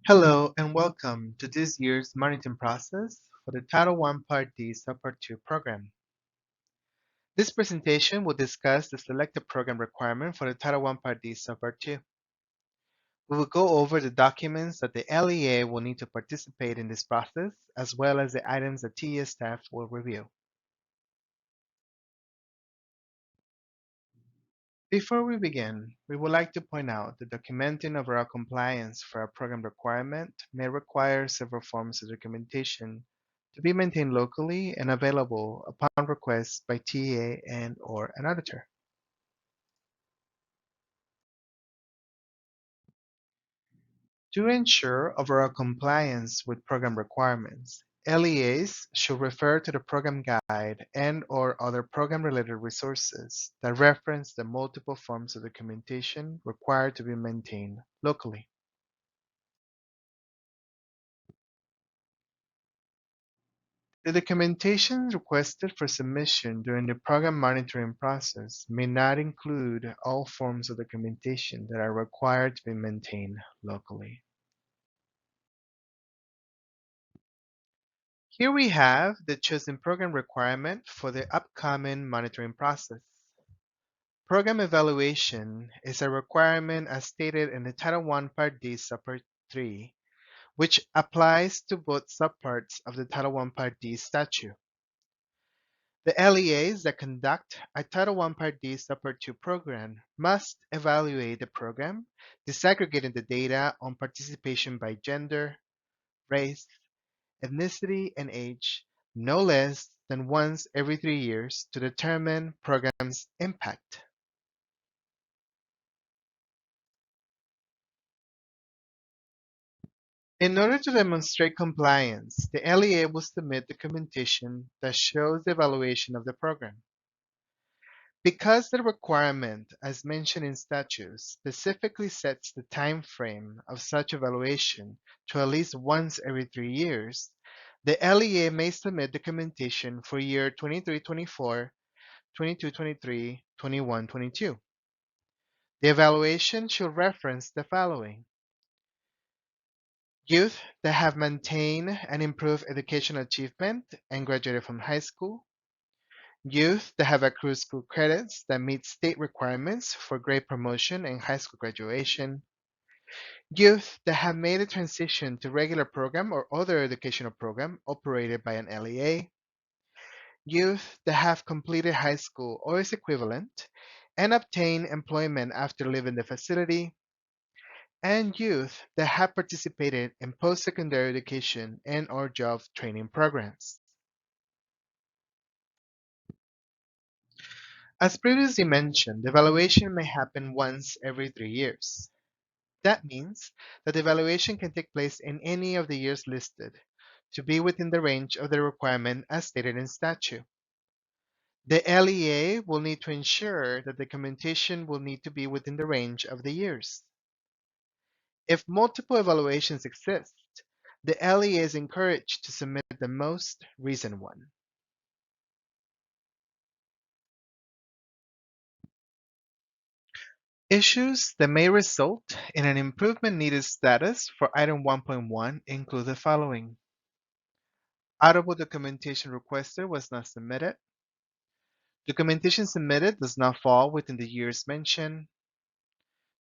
Hello and welcome to this year's monitoring process for the Title I Part D Subpart 2 program. This presentation will discuss the selected program requirement for the Title I Part D Subpart 2. We will go over the documents that the LEA will need to participate in this process, as well as the items that TES staff will review. Before we begin, we would like to point out that documenting overall compliance for a program requirement may require several forms of documentation to be maintained locally and available upon request by TA and/or an auditor. To ensure overall compliance with program requirements, LEAs should refer to the program guide and/or other program-related resources that reference the multiple forms of documentation required to be maintained locally. The documentation requested for submission during the program monitoring process may not include all forms of documentation that are required to be maintained locally. Here we have the chosen program requirement for the upcoming monitoring process. Program evaluation is a requirement as stated in the Title I Part D Subpart 3, which applies to both subparts of the Title I Part D statute. The LEAs that conduct a Title I Part D Subpart 2 program must evaluate the program, disaggregating the data on participation by gender, race, ethnicity, and age no less than once every 3 years to determine program's impact. In order to demonstrate compliance, the LEA will submit documentation that shows the evaluation of the program. Because the requirement, as mentioned in statute, specifically sets the time frame of such evaluation to at least once every 3 years, the LEA may submit documentation for year 23-24, 22-23, 21-22. The evaluation should reference the following: youth that have maintained and improved educational achievement and graduated from high school, youth that have accrued school credits that meet state requirements for grade promotion and high school graduation, youth that have made a transition to regular program or other educational program operated by an LEA, youth that have completed high school or its equivalent and obtained employment after leaving the facility, and youth that have participated in post-secondary education and/or job training programs. As previously mentioned, the evaluation may happen once every 3 years. That means that the evaluation can take place in any of the years listed to be within the range of the requirement as stated in statute. The LEA will need to ensure that the documentation will need to be within the range of the years. If multiple evaluations exist, the LEA is encouraged to submit the most recent one. Issues that may result in an improvement needed status for item 1.1 include the following: audible documentation requested was not submitted, documentation submitted does not fall within the years mentioned,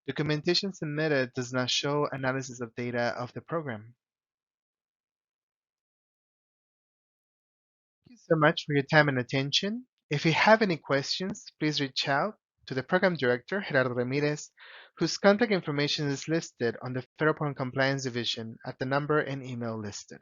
documentation submitted does not show analysis of data of the program. Thank you so much for your time and attention. If you have any questions, please reach out to the Program Director, Gerardo Ramirez, whose contact information is listed on the Federal Program Compliance Division at the number and email listed.